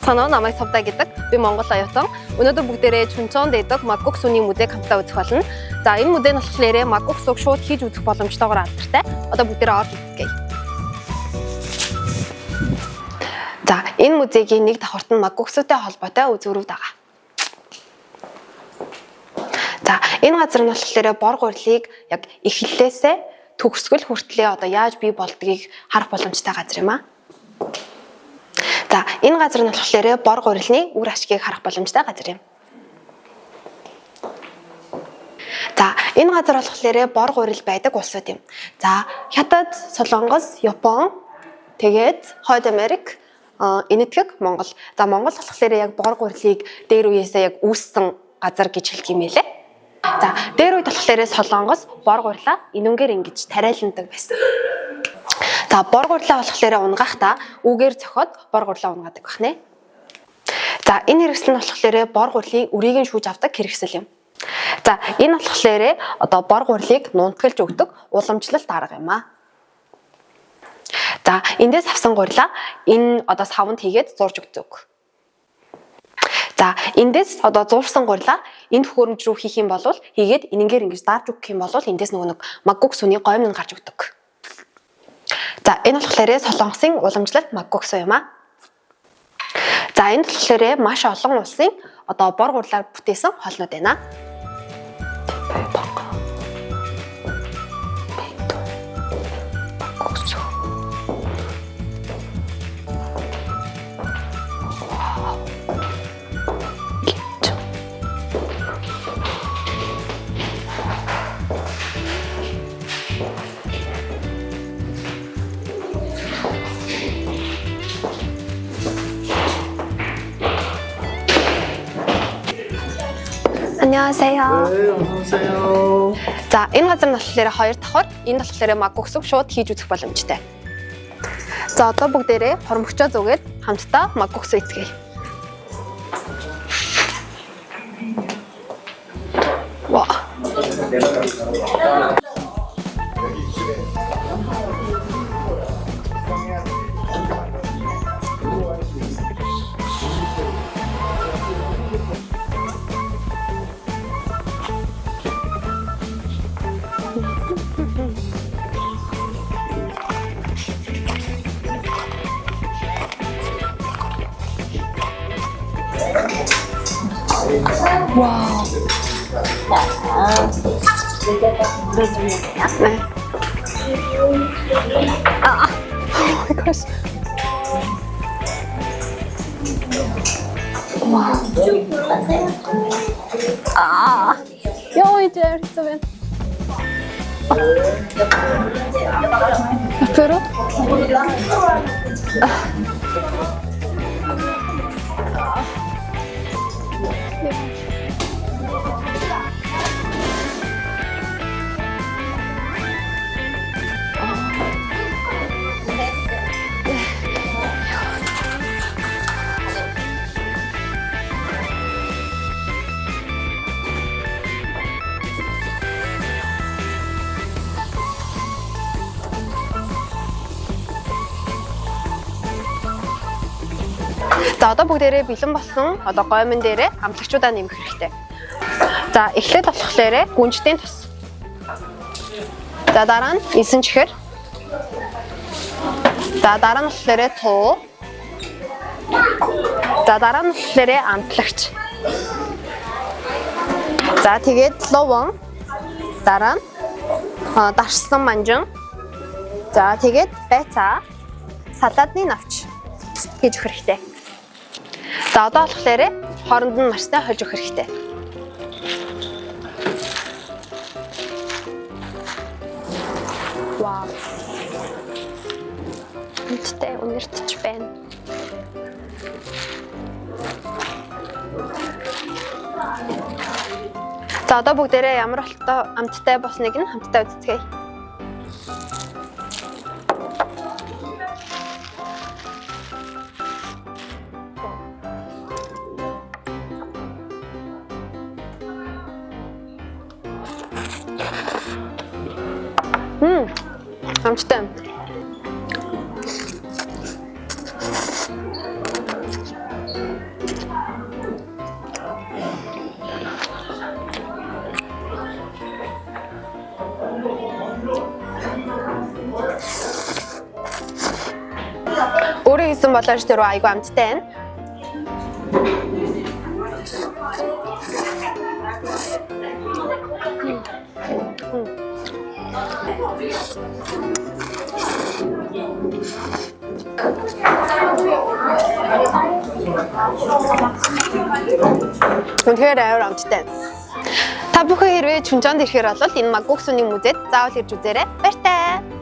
Санаа намайг Савда гэдэг. Би Монгол оюутан. Өнөөдөр бүгдээрээ Чүнчонд дэдэг Макгук сүний музейг хамтдаа үзэх болно. За энэ музей нь болохоор Макгук сүг шууд хийж үзэх боломжтойгоор алдартай. Одоо бүгдээрээ орж үзье. За энэ музейгийн нэг давхарт нь Макгук сүтэй холбоотой үзүүрүүд байгаа. За энэ газар нь болохоор бор гурилыг яг эхлэлээсээ төгсгөл хүртлээ одоо яаж бий болдгийг харах боломжтой газар юм аа. За энэ газар нь болохоор бор гурилны үр ашгийг харах боломжтой газар юм. За энэ газар болохоор бор гурил байдаг улсууд юм. За Хятад, Солонгос, Япон, тэгээд Хойд Америк, Энэтхэг, Монгол. За Монгол болохоор яг бор гурилыг дээр үеэсээ яг үүссэн газар гэж хэлэх юм байлээ. За дээр үед болохоор Солонгос бор гурилаа инүүнгээр ингэж тариаландаг байсан. За бор гурилаа болохоор унгахта үгээр цохоод бор гурилаа унгаадаг байна. За энэ хэрэгсэл нь болохоор бор гурилын үрийг нь шүүж авдаг хэрэгсэл юм. За энэ болохоор одоо бор гурилыг нунтгалж өгдөг уламжлалт арга юм аа. За эндээс авсан гурилаа энэ одоо савнд хийгээд зурж өгдөг. За эндээс одоо зурсан гурилаа энэ хөрөмж рүү хийх юм бол хийгээд энэнгээр ингэж дарж өгөх юм бол эндээс нөгөө нэг Макгук сүний гомь нь гарч өгдөг. За энэ болохоор Солонгосын уламжлалт Макгук суу юм аа. За энэ болохоор маш олон улсын одоо бор гурилаар бүтээсэн хоолнууд байна. 안녕하세요. 네, 어서 오세요. За энэ газар нь болохоор хоёр давхар. Энэ болохоор Макгук сүг шууд хийж үзэх боломжтой. За одоо бүгдээрээ хормогчоо зүгээд хамтдаа Макгук сүг эцгээе. Ва. 와우. 네. 오 마이 갓. 와. Ja, inte så väl. Pero. За одоо бүгдээрээ бэлэн болсон одоо гомон дээрээ амтлагчуудаа нэмэх хэрэгтэй. За эхлээд болохоор гүнжтийн тус. За дараа нь эсэн чихэр. За дараа нь болохоор туу. За дараа нь болохоор амтлагч. За тэгээд ловон. Дараа нь дарсан манжин. За тэгээд байцаа. Салаадны навч хийж өгөх хэрэгтэй. За одоо болохоор хооронд нь маш сайн хольж өгөх хэрэгтэй. Вау. Үнэтэй үнэртэж байна. За одоо бүгдээрээ ямар амттай болсныг нь хамтдаа үздэцгээе. Амттай. Тэгсэн болооч тэр айгүй амттай байна. Үнэхээр амар амттай. Та бүхэн хэрвээ Чүнжонд ирэхээр бол энэ Магуксүний музейд заавал ирж үзээрэй. Баяртай.